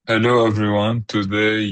Hello everyone. Today,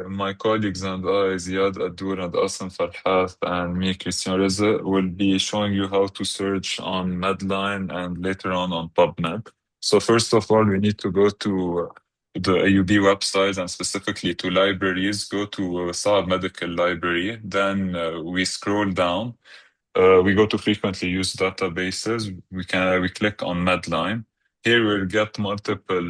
my colleagues and I, Ziad, Kaddour, and Kassem, Farhat, and me, Christian Rizk, will be showing you how to search on MEDLINE and later on PubMed. So first of all, we need to go to the AUB website and specifically to libraries. Go to Saab Medical Library. Then we scroll down. We go to frequently used databases. We click on Medline. Here we'll get multiple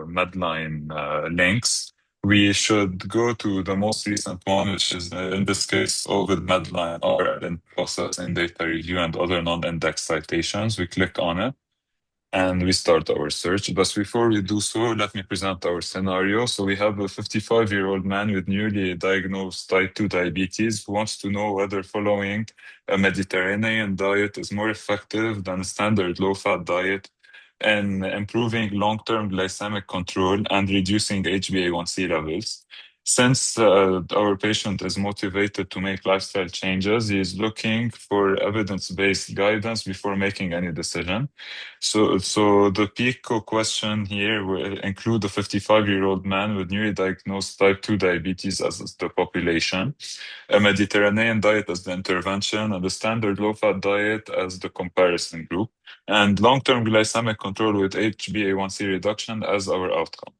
Medline links. We should go to the most recent one, which is in this case Ovid Medline RL in process in data review and other non-index citations. We click on it and we start our search. But before we do so, let me present our scenario. So we have a 55-year-old man with newly diagnosed type 2 diabetes who wants to know whether following a Mediterranean diet is more effective than a standard low-fat diet in improving long-term glycemic control and reducing HbA1c levels. Since our patient is motivated to make lifestyle changes, he is looking for evidence-based guidance before making any decision. So the PICO question here will include a 55-year-old man with newly diagnosed type 2 diabetes as the population, a Mediterranean diet as the intervention, and a standard low-fat diet as the comparison group, and long-term glycemic control with HbA1c reduction as our outcome.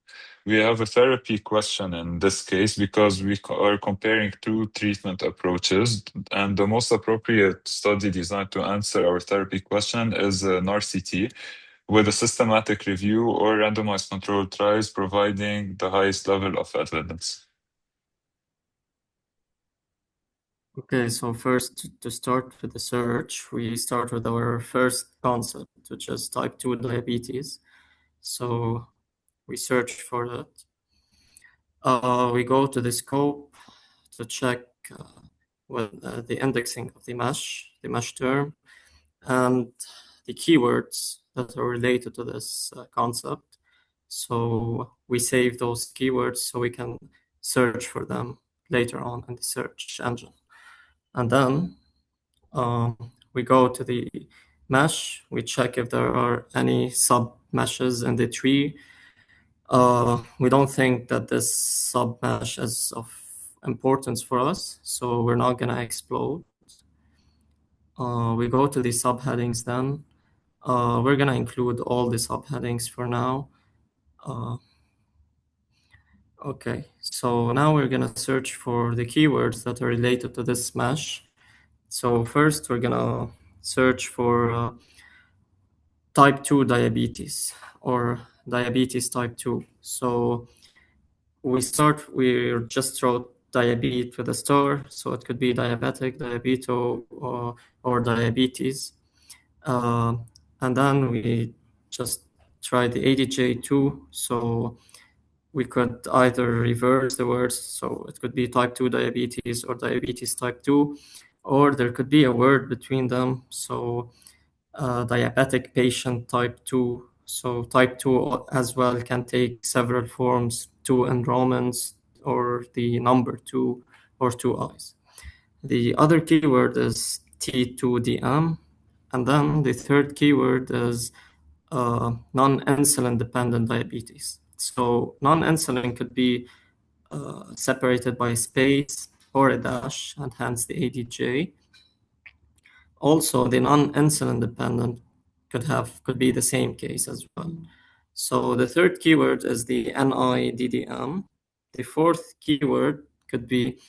We have a therapy question in this case because are comparing two treatment approaches, and the most appropriate study designed to answer our therapy question is an RCT with a systematic review or randomized controlled trials providing the highest level of evidence. Okay, so first to start with the search, we start with our first concept, which is type 2 diabetes. So we search for that. We go to the scope to check the indexing of the mesh term, and the keywords that are related to this concept. So we save those keywords so we can search for them later on in the search engine. And then we go to the mesh, we check if there are any sub meshes in the tree. We don't think that this sub mesh is of importance for us, so we're not gonna explode. We go to the subheadings then. We're gonna include all the subheadings for now. Okay, so now we're gonna search for the keywords that are related to this mesh. So first we're gonna search for type 2 diabetes or diabetes type 2. So we just wrote diabetes with a star, so it could be diabetic, diabeto, or diabetes. And then we just try the ADJ2, so we could either reverse the words, so it could be type 2 diabetes or diabetes type 2, or there could be a word between them, so diabetic patient type 2. So type 2 as well can take several forms, 2 enrollments, or the number 2, or 2 eyes. The other keyword is T2DM, and then the third keyword is non-insulin dependent diabetes. So non-insulin could be separated by space or a dash, and hence the ADJ. Also, the non-insulin dependent could be the same case as well. So the third keyword is the NIDDM. The fourth keyword could be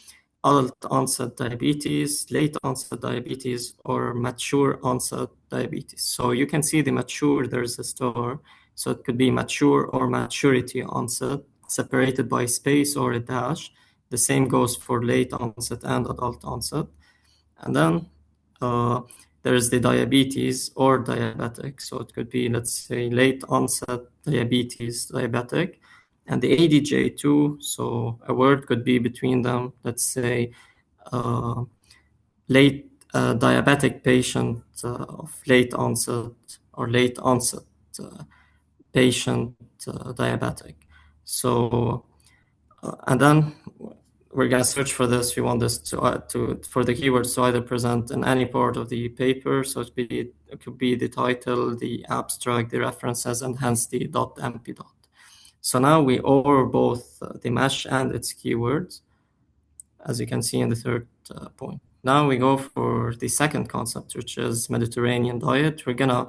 adult onset diabetes, late onset diabetes, or mature onset diabetes. So you can see the mature, there's a star. So it could be mature or maturity onset, separated by space or a dash. The same goes for late onset and adult onset. And then there's the diabetes or diabetic. So it could be, let's say, late onset diabetes, diabetic, and the ADJ2. So a word could be between them. Let's say late diabetic patient of late onset, or late onset patient diabetic. So and then we're going to search for this. We want this for the keywords to either present in any part of the paper. So it could be the title, the abstract, the references, and hence the .mp. So now we OR both the mesh and its keywords, as you can see in the third point. Now we go for the second concept, which is Mediterranean diet. We're gonna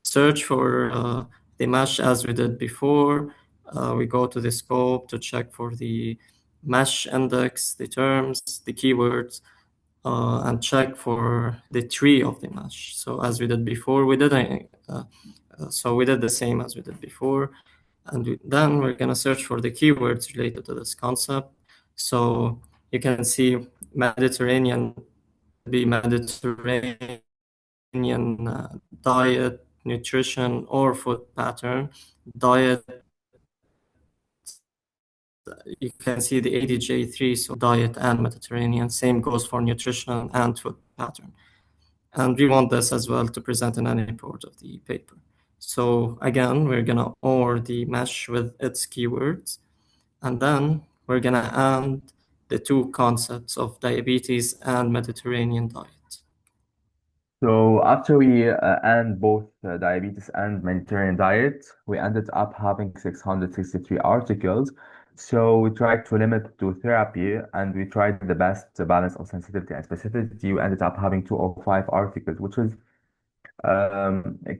search for the mesh as we did before. We go to the scope to check for the mesh index, the terms, the keywords, and check for the tree of the mesh. So as we did before, we did the same as we did before. And then we're going to search for the keywords related to this concept. So you can see Mediterranean, be Mediterranean diet, nutrition, or food pattern. Diet, you can see the ADJ3, so diet and Mediterranean. Same goes for nutrition and food pattern. And we want this as well to present in any part of the paper. So again, we're gonna OR the mesh with its keywords, and then we're gonna add the two concepts of diabetes and Mediterranean diet. So after we end both diabetes and Mediterranean diet, we ended up having 663 articles. So we tried to limit to therapy and we tried the best balance of sensitivity and specificity. We ended up having 205 articles, which is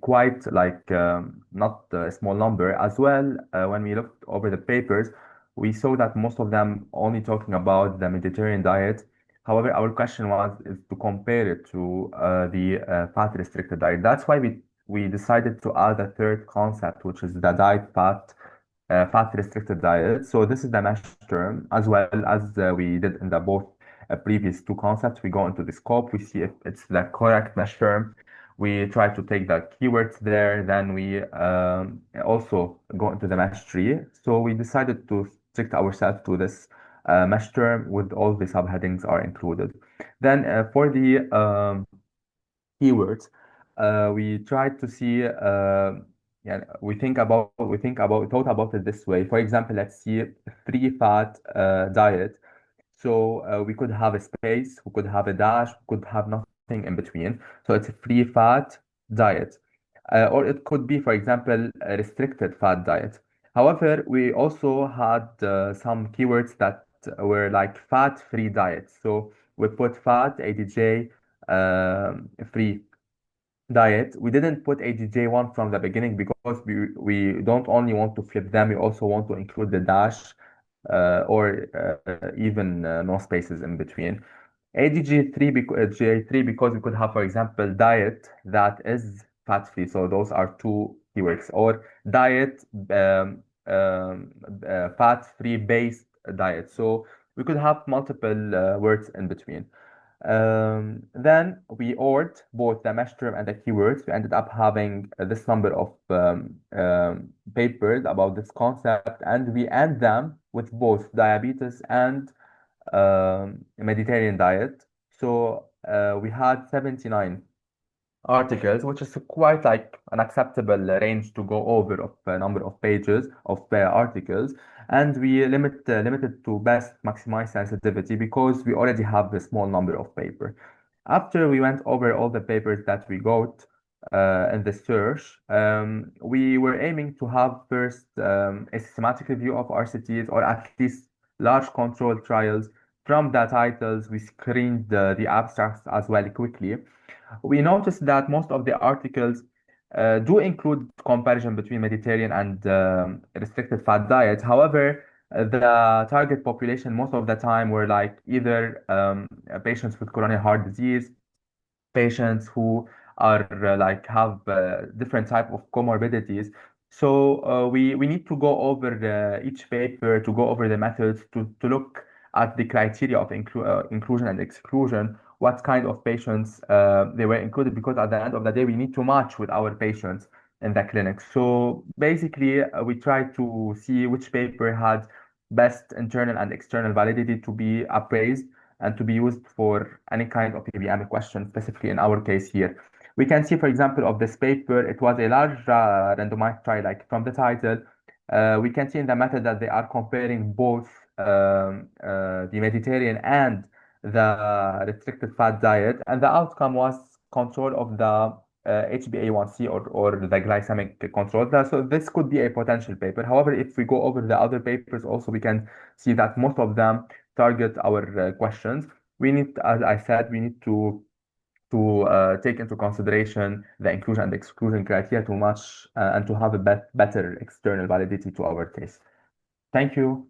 quite like not a small number as well. When we looked over the papers, we saw that most of them only talking about the Mediterranean diet. However, our question was is to compare it to the fat restricted diet. That's why we decided to add a third concept, which is the diet fat restricted diet. So this is the mesh term as well as we did in the both previous two concepts. We go into the scope, we see if it's the correct mesh term. We try to take the keywords there, then we also go into the mesh tree. So we decided to stick ourselves to this mesh term with all the subheadings are included. Then for the keywords, we tried to see, yeah, thought about it this way. For example, let's see free fat diet. So we could have a space, we could have a dash, we could have nothing in between. So it's a free fat diet. Or it could be, for example, a restricted fat diet. However, we also had some keywords that were like fat-free diet. So we put fat, ADJ, free diet. We didn't put ADJ1 from the beginning because we don't only want to flip them, we also want to include the dash or even no spaces in between. ADG3 J3 because we could have, for example, diet that is fat-free. So those are two keywords. Or diet fat-free based diet. So we could have multiple words in between. Then we ORed both the mesh term and the keywords. We ended up having this number of papers about this concept, and we end them with both diabetes and Mediterranean diet. So we had 79 articles, which is quite like an acceptable range to go over of a number of pages of articles. And we limited to best maximize sensitivity because we already have a small number of paper. After we went over all the papers that we got in the search, we were aiming to have first a systematic review of RCTs or at least large control trials. From the titles, we screened the abstracts as well quickly. We noticed that most of the articles do include comparison between Mediterranean and restricted fat diet. However, the target population most of the time were like either patients with coronary heart disease, patients who are like have different type of comorbidities. So we need to go over each paper to go over the methods to look at the criteria of inclusion and exclusion, what kind of patients they were included, because at the end of the day we need to match with our patients in the clinic. So basically we try to see which paper had best internal and external validity to be appraised and to be used for any kind of PBM question, specifically in our case here. We can see, for example, of this paper, it was a large randomized trial, like from the title, we can see in the method that they are comparing both the Mediterranean and the restricted fat diet, and the outcome was control of the HbA1c or the glycemic control. So this could be a potential paper. However, if we go over the other papers also, we can see that most of them target our questions. We need, as I said, we need to take into consideration the inclusion and exclusion criteria too much and to have a better external validity to our case. Thank you.